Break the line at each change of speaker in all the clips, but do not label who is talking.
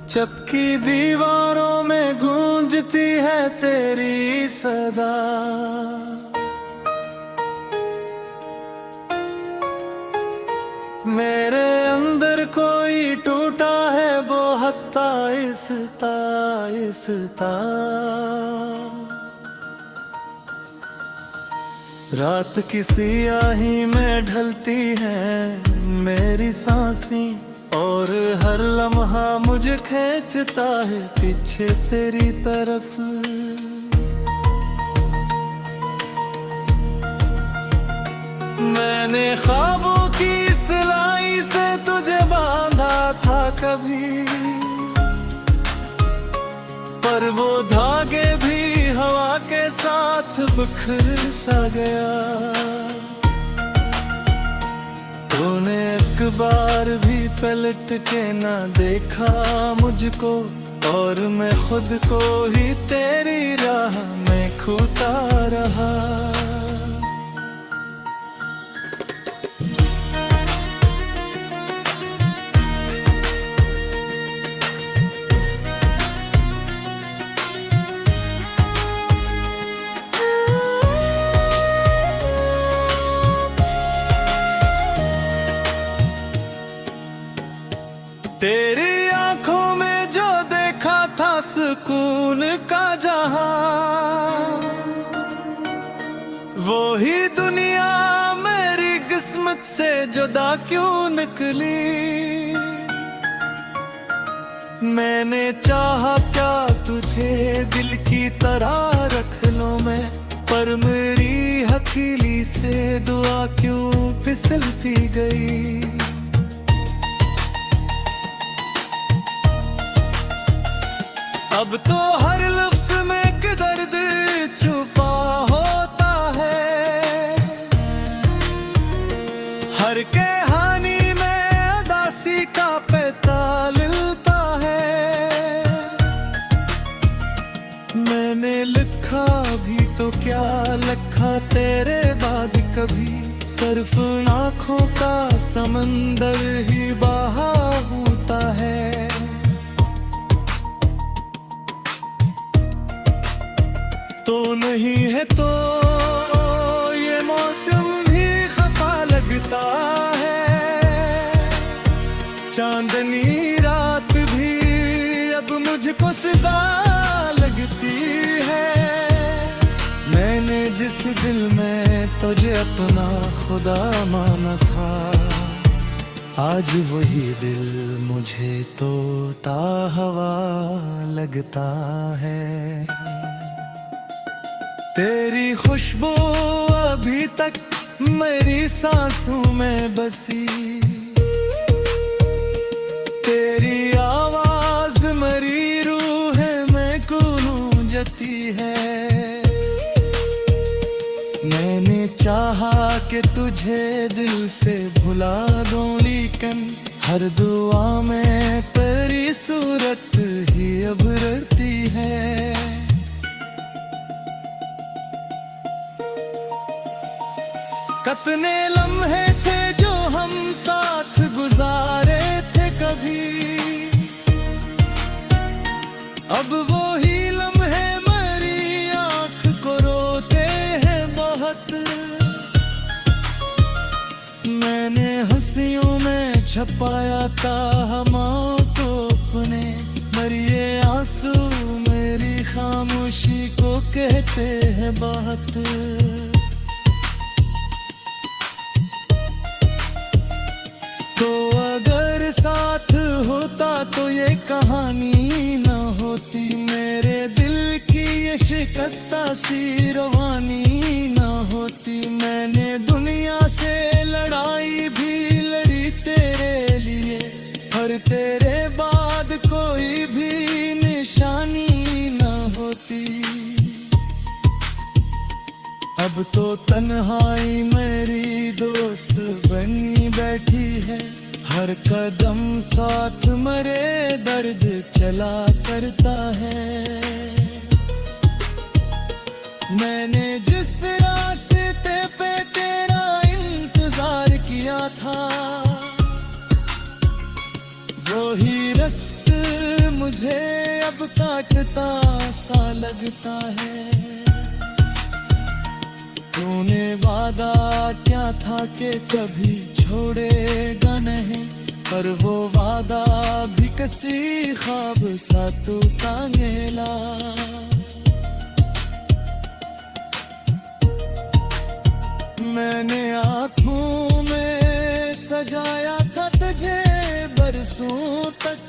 चपकी दीवारों में गूंजती है तेरी सदा। मेरे अंदर कोई टूटा है वो हत्ता इस्ता। रात की सियाही में ढलती है मेरी सांसें, और हर लम्हा मुझे खींचता है पीछे तेरी तरफ। मैंने ख्वाबों की सिलाई से तुझे बांधा था कभी, पर वो धागे भी हवा के साथ बिखर सा गया। तूने एक बार भी पलट के ना देखा मुझको, और मैं खुद को ही तेरी राह में खोता रहा। तेरी आंखों में जो देखा था सुकून का जहां, वो ही दुनिया मेरी किस्मत से जुदा क्यों निकली। मैंने चाहा क्या तुझे दिल की तरह रख लूं मैं, पर मेरी हथेली से दुआ क्यों फिसलती गई। अब तो हर लफ्ज में एक दर्द छुपा होता है, हर कहानी में उदासी का पैताल मिलता है। मैंने लिखा भी तो क्या लिखा तेरे बाद कभी, सिर्फ आँखों का समंदर ही बहा होता है। तो नहीं है तो ये मौसम भी खफा लगता है, चांदनी रात भी अब मुझको सजा लगती है। मैंने जिस दिल में तुझे अपना खुदा माना था, आज वही दिल मुझे तो ताहवा लगता है। तेरी खुशबू अभी तक मेरी सांसों में बसी, तेरी आवाज मेरी रूह में गूंजती है। मैंने चाहा कि तुझे दिल से भुला दूं, लेकिन हर दुआ में तेरी सूरत ही अब रहती है। कितने लम्हे थे जो हम साथ गुजारे थे कभी, अब वो ही लम्हे मेरी आंख को रोते हैं बहुत। मैंने हंसियों में छपाया था हम को अपने, पर ये आंसू मेरी खामोशी को कहते हैं बात। तो अगर साथ होता तो ये कहानी न होती, मेरे दिल की ये शिकस्ता सी रवानी न होती। मैंने दुनिया से लड़ाई भी लड़ी तेरे लिए, पर तेरे बाद कोई भी निशानी न होती। अब तो तन्हाई मेरी दोस्त बनी बैठी है, हर कदम साथ मरे दर्द चला करता है। मैंने जिस रास्ते पे तेरा इंतजार किया था, वो ही रास्ते तुझे अब काटता सा लगता है। तूने वादा क्या था कि कभी छोड़ेगा नहीं, पर वो वादा भी किसी ख्वाब सा टूटा गेला। मैंने आँखों में सजाया था तुझे बरसों तक,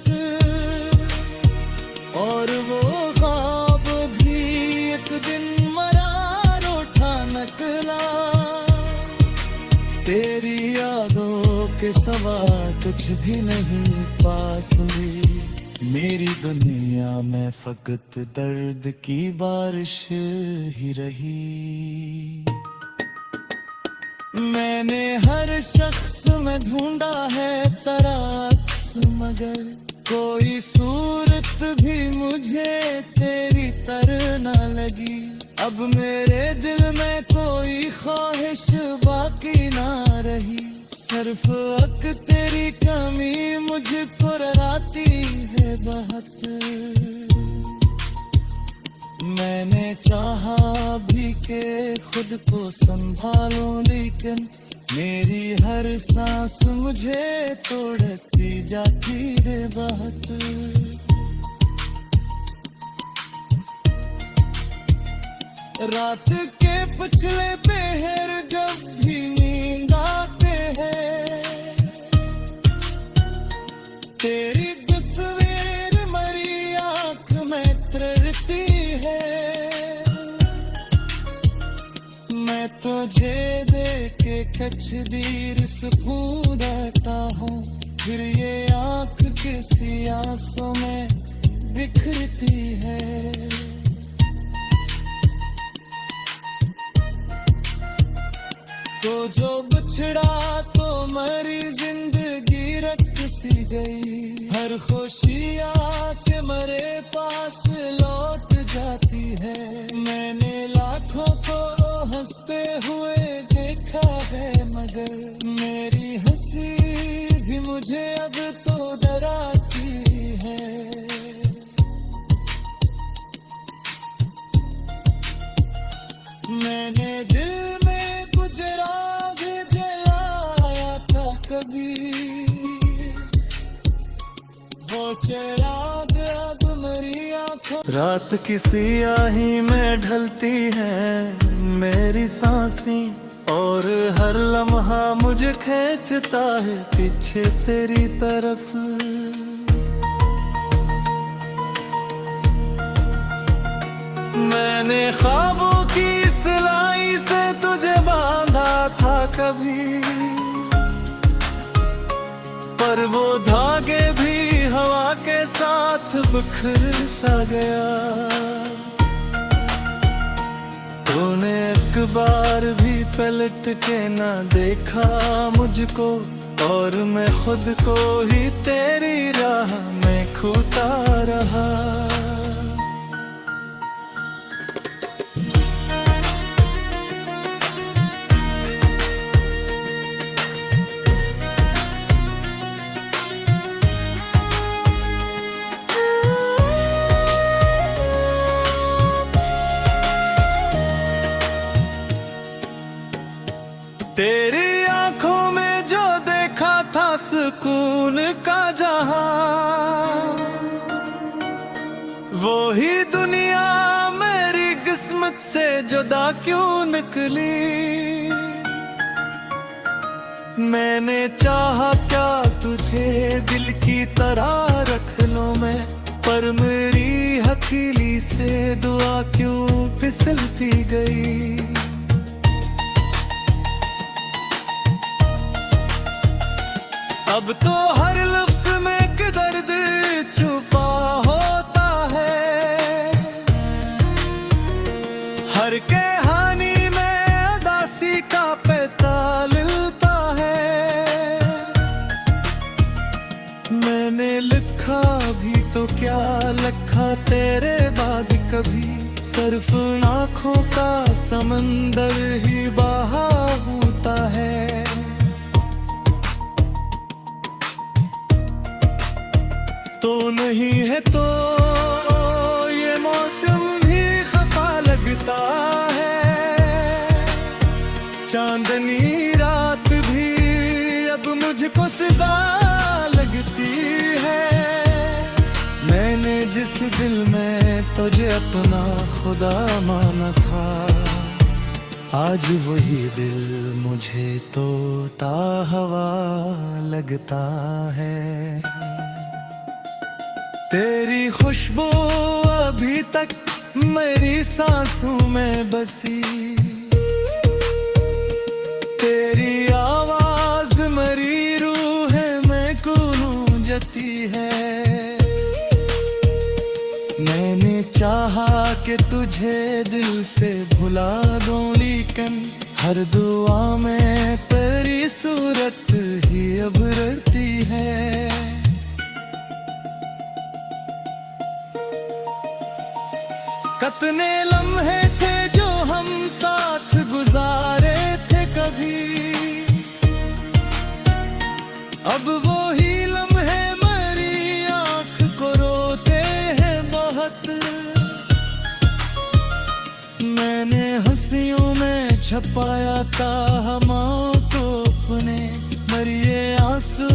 और वो ख्वाब भी एक दिन मरार उठा नकला। तेरी यादों के सवा कुछ भी नहीं पास हुई, मेरी दुनिया में फकत दर्द की बारिश ही रही। मैंने हर शख्स में ढूंढा है तेरा अक्स, मगर कोई सूरत भी मुझे तेरी तरह न लगी। अब मेरे दिल में कोई ख्वाहिश बाकी ना रही, सिर्फ अक तेरी कमी मुझको डराती है बहुत। मैंने चाहा भी के खुद को संभालूं, लेकिन मेरी हर सांस मुझे तोड़ती जाती रे बहुत। रात के पिछले पहर जब भी नींद आते हैं, तेरी तस्वीर मरी आँख में तड़ती है। मैं तुझे देख के कच देर सुकून रहता हूँ, फिर ये आँख किसी आंसू में बिखरती है। तो जो बिछड़ा तो मरी जिंदगी रख सी गई, हर खुशी आके मरे पास लौट जाती है। मैंने लाखों को हंसते हुए देखा है, मगर मेरी हंसी भी मुझे अब तो डराती है। मैंने दिल में गुजराग जलाया था कभी, वो चिराग अब मेरी आँखों। रात की सियाही में ढलती है मेरी सांसें, और हर लम्हा मुझे खींचता है पीछे तेरी तरफ। मैंने ख्वाबों की सिलाई से तुझे बांधा था कभी, पर वो धागे भी हवा के साथ बिखर सा गया। तूने एक बार भी पलट के ना देखा मुझको, और मैं खुद को ही तेरी राह में खोता रहा। तेरी आंखों में जो देखा था सुकून का जहां, वो ही दुनिया मेरी किस्मत से जुदा क्यों निकली। मैंने चाहा क्या तुझे दिल की तरह रख लूं मैं, पर मेरी हथेली से दुआ क्यों फिसलती गई। अब तो हर लफ्ज में एक दर्द छुपा होता है, हर कहानी में उदासी का पैताल मिलता है। मैंने लिखा भी तो क्या लिखा तेरे बाद कभी, सिर्फ आँखों का समंदर ही बहा होता है। तो नहीं है तो चांदनी रात भी अब मुझको सजा लगती है। मैंने जिस दिल में तुझे अपना खुदा माना था, आज वही दिल मुझे तोता हवा लगता है। तेरी खुशबू अभी तक मेरी सांसों में बसी, तेरी आवाज मरी रूह में गूंजती है। मैंने चाहा कि तुझे दिल से भुला दूं, लेकिन हर दुआ में तेरी सूरत ही अब रटती है। कितने लम्हे थे जो हम साथ गुजारे थे कभी, अब वो ही लम्हे मेरी आंख को रोते हैं बहुत। मैंने हंसियों में छपाया था हमाओं को अपने, मगर ये आंसू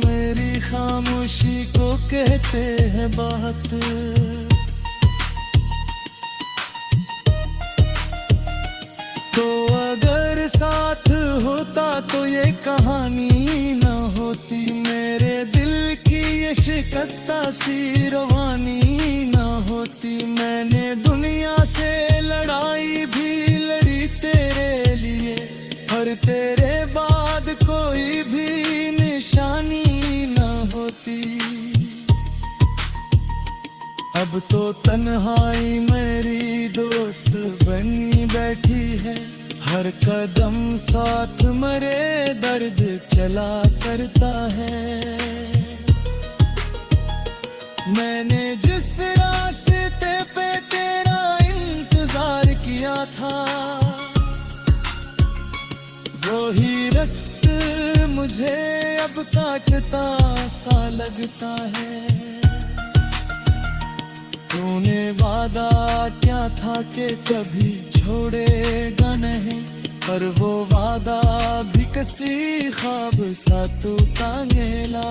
मेरी खामोशी को कहते हैं बात। तो अगर साथ होता तो ये कहानी न होती, मेरे दिल की ये शिकस्ता सी रवानी न होती। मैंने दुनिया से लड़ाई भी लड़ी तेरे लिए, और तेरे बाद कोई भी निशानी न होती। अब तो तन्हाई मेरी दोस्त बनी बैठी है, हर कदम साथ मरे दर्द चला करता है। मैंने जिस रास्ते पे तेरा इंतजार किया था, वही रास्ता मुझे अब काटता सा लगता है। तूने वादा क्या था कि कभी छोड़ेगा नहीं, पर वो वादा भी किसी ख्वाब सा टूटा गेला।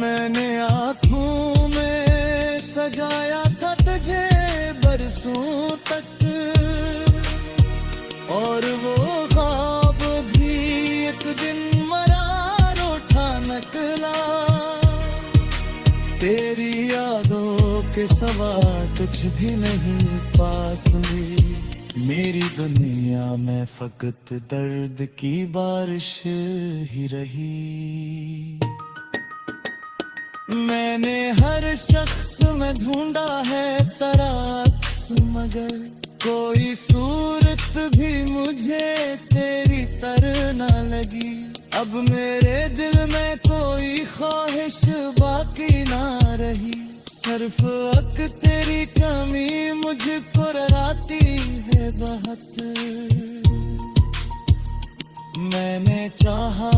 मैंने आँखों में सजाया था तुझे बरसों तक, और वो ख्वाब भी एक दिन नकला। तेरी यादों के सवा कुछ भी नहीं पास में, मेरी दुनिया में फकत दर्द की बारिश ही रही। मैंने हर शख्स में ढूंढा है तेरा अक्स, मगर कोई सूरत भी मुझे तेरी तरह न लगी। अब मेरे दिल में कोई ख्वाहिश बाकी ना रही, सिर्फ अक तेरी कमी मुझको डराती है बहुत। मैंने चाहा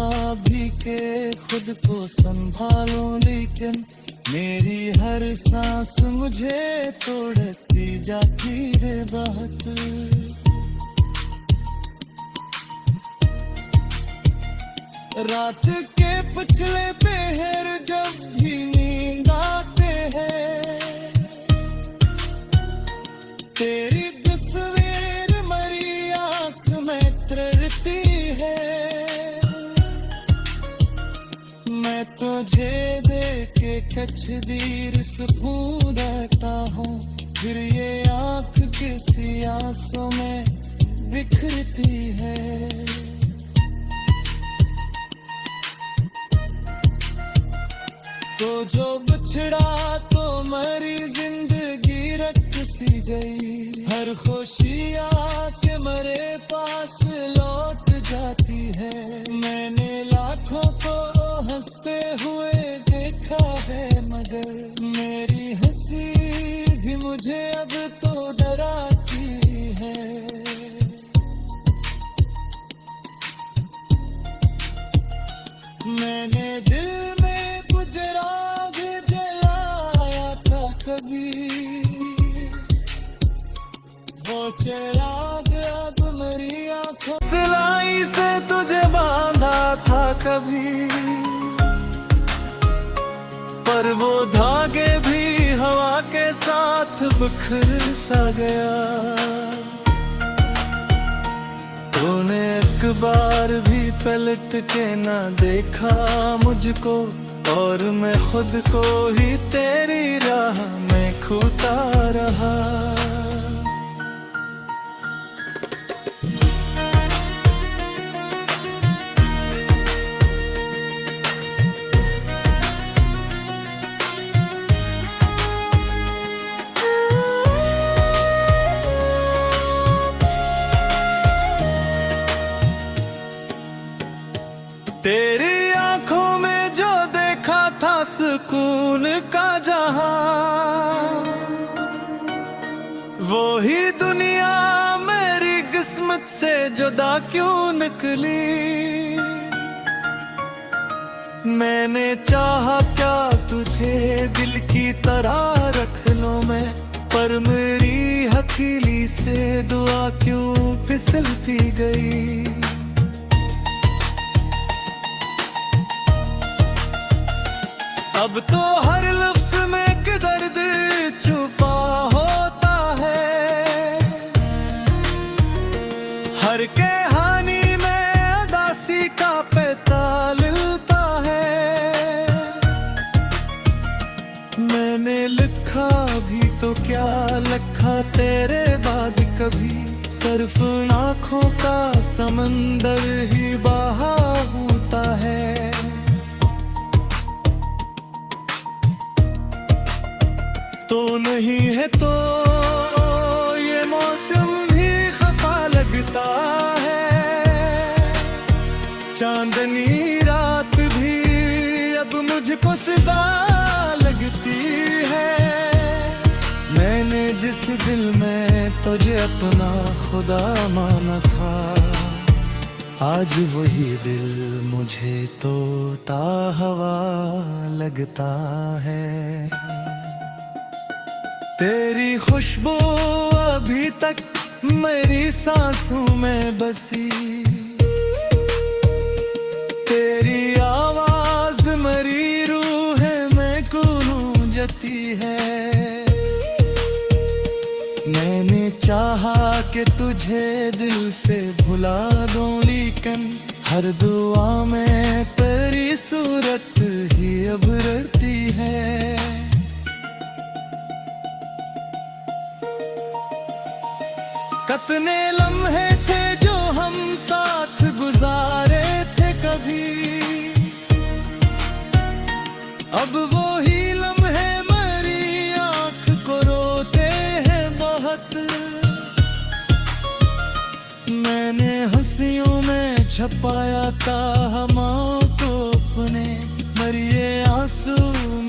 भी के खुद को संभालूं, लेकिन मेरी हर सांस मुझे तोड़ती जाती रे बहुत। रात के पिछले पहर जब भी नींद आते हैं, तेरी तस्वीर मरी आंख में तड़ती है। मैं तुझे देख के कचदीर सुकून रहता हूँ, फिर ये आंख किसी आंसू में बिखरती है। तो जो बिछड़ा तो मेरी जिंदगी रट सी गई, हर खुशी आके मेरे पास लौट जाती है। मैंने लाखों को हंसते हुए देखा है, मगर मेरी हंसी भी मुझे अब तो डराती है। मैंने दिल में गुजराग जलाया था कभी, चिराग अब मेरी आंखों, सिलाई से तुझे बांधा था कभी, पर वो धागे भी हवा के साथ बिखर सा गया। तूने एक बार भी पलट के ना देखा मुझको, और मैं खुद को ही तेरी राह में खोता रहा। तेरी आंखों में जो देखा था सुकून का जहां, वो ही दुनिया मेरी किस्मत से जुदा क्यों निकली। मैंने चाहा क्या तुझे दिल की तरह रख लूं मैं, पर मेरी हथेली से दुआ क्यों फिसलती गई। अब तो हर लफ्ज में एक दर्द छुपा होता है, हर कहानी में उदासी का पैताल मिलता है। मैंने लिखा भी तो क्या लिखा तेरे बाद कभी, सिर्फ आँखों का समंदर ही बहा होता है। तो नहीं है तो ये मौसम भी खफा लगता है, चांदनी रात भी अब मुझको सजा लगती है। मैंने जिस दिल में तुझे अपना खुदा माना था, आज वही दिल मुझे तो ताहवा लगता है। तेरी खुशबू अभी तक मेरी सांसों में बसी, तेरी आवाज मेरी रूह में गूंजती है। मैंने चाहा कि तुझे दिल से भुला दूं, लेकिन हर दुआ में तेरी सूरत ही अब रहती है। कितने लम्हे थे जो हम साथ गुजारे थे कभी, अब वो ही लम्हे मेरी आंख को रोते हैं बहुत। मैंने हंसियों में छपाया था हम को अपने, मर ये आंसू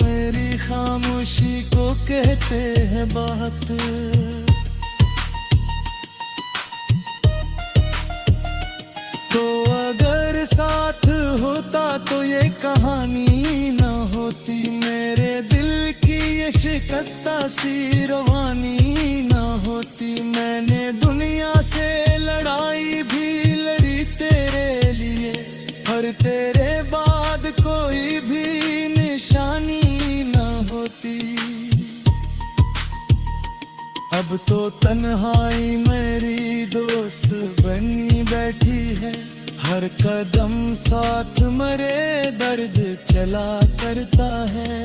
मेरी खामोशी को कहते हैं बात। तो अगर साथ होता तो ये कहानी न होती, मेरे दिल की ये शिकस्ता सी रवानी न होती। मैंने दुनिया से लड़ाई भी लड़ी तेरे लिए, पर तेरे बाद कोई भी निशानी न होती। अब तो तन्हाई मेरी दोस्त बनी बैठी है, हर कदम साथ मरे दर्द चला करता है।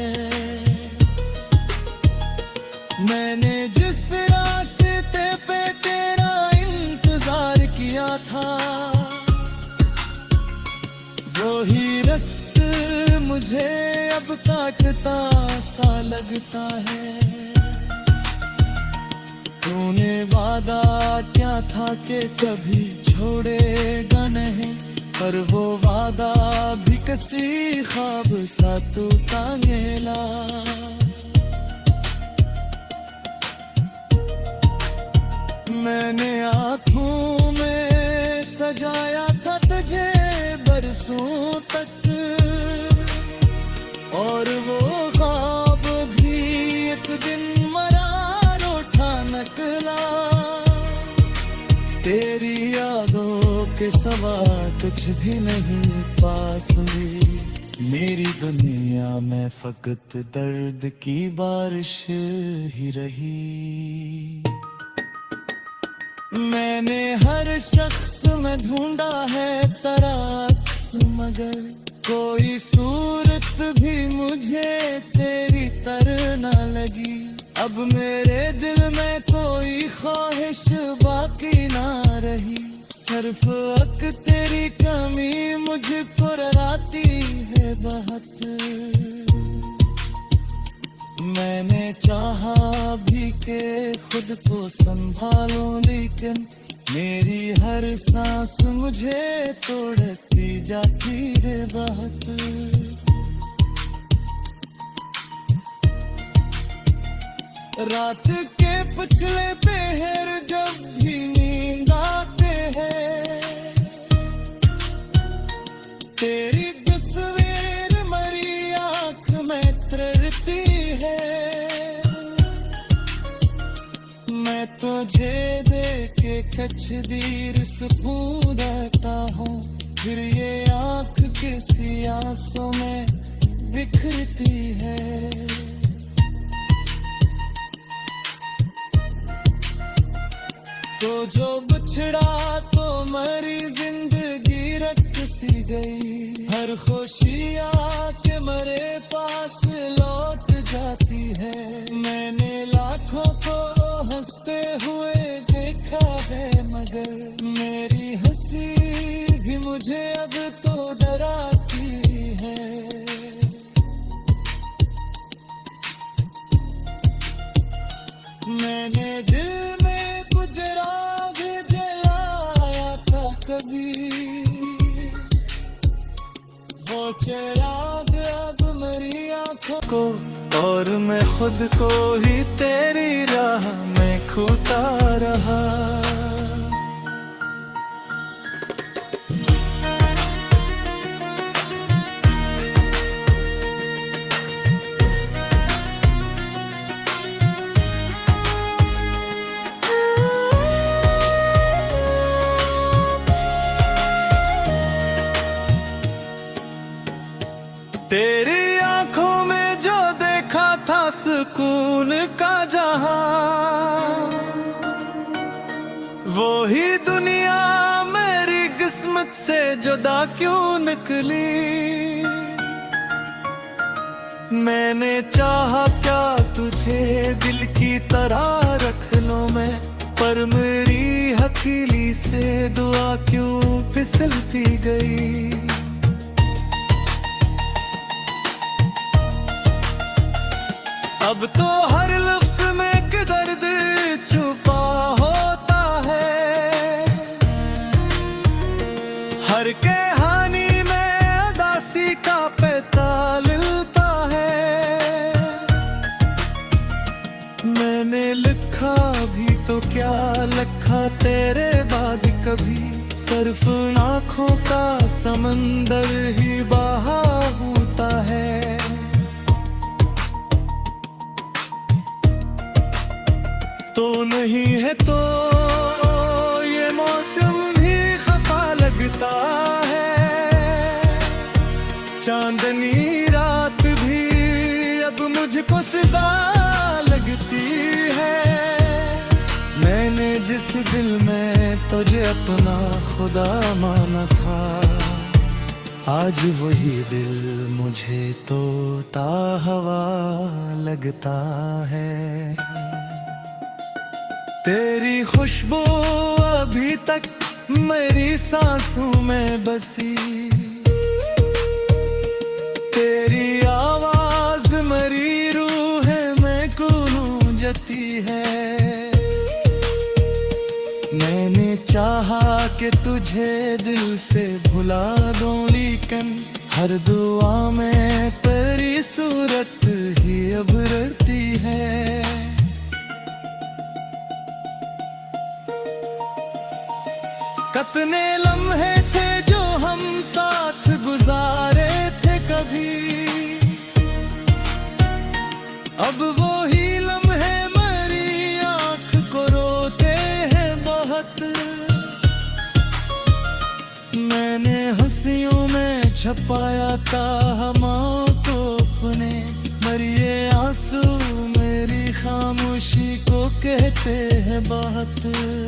मैंने जिस रास्ते पे तेरा इंतजार किया था, वही रास्ता मुझे अब काटता सा लगता है। तूने वादा क्या था कि कभी छोड़ेगा नहीं, पर वो वादा भी किसी ख्वाब सा टूटा गेला। मैंने आँखों में सजाया था तुझे बरसों तक, और वो ख्वाब भी एक दिन मरार उठा नकला। तेरी यादों के सवा कुछ भी नहीं पास में, मेरी दुनिया में फकत दर्द की बारिश ही रही। मैंने हर शख्स में ढूंढा है तेरा अक्स, मगर कोई सूरत भी मुझे तेरी तरह न लगी। अब मेरे दिल में कोई ख्वाहिश बाकी ना रही, सिर्फ अक तेरी कमी मुझको डराती है बहुत। मैंने चाहा भी के खुद को संभालूं, लेकिन मेरी हर सांस मुझे तोड़ती जाती है बहुत। रात के पिछले पहर जब भी नींद आते हैं, तेरी तस्वीर मरी आँख में तड़ती है। मैं तुझे देख के कचदीर सुकून रहता हूँ, फिर ये आँख किसी आंसू में बिखरती है। तो जो बिछड़ा तो मरी जिंदगी रख सी गई, हर खुशी आके मेरे पास लौट जाती है। मैंने लाखों को हंसते हुए देखा है, मगर मेरी हंसी भी मुझे अब तो डराती है। मैंने दिल में कुछ राग जलाया था कभी, वो चिराग अब मेरी आंखों को, और मैं खुद को ही तेरी राह में खोता रहा। तेरी आंखों में जो देखा था सुकून का जहां, वो ही दुनिया मेरी किस्मत से जुदा क्यों निकली। मैंने चाहा क्या तुझे दिल की तरह रख लूं मैं, पर मेरी हथेली से दुआ क्यों फिसलती गई। अब तो हर लफ्ज में एक दर्द छुपा होता है, हर कहानी में उदासी का पैताल मिलता है। मैंने लिखा भी तो क्या लिखा तेरे बाद कभी, सिर्फ आँखों का समंदर ही बहा होता है। तो नहीं है तो ये मौसम भी खफा लगता है, चांदनी रात भी अब मुझको सजा लगती है। मैंने जिस दिल में तुझे अपना खुदा माना था, आज वही दिल मुझे तो ताहवा लगता है। तेरी खुशबू अभी तक मेरी सांसों में बसी, तेरी आवाज मेरी रूह में गूंजती है। मैंने चाहा कि तुझे दिल से भुला दूं, लेकिन हर दुआ में तेरी सूरत ही अब रहती है। कितने लम्हे थे जो हम साथ गुजारे थे कभी, अब वो ही लम्हे मेरी आँख को रोते हैं बहुत। मैंने हंसियों में छपाया था हमाओं को अपने, मर ये आंसू मेरी खामोशी को कहते हैं बात।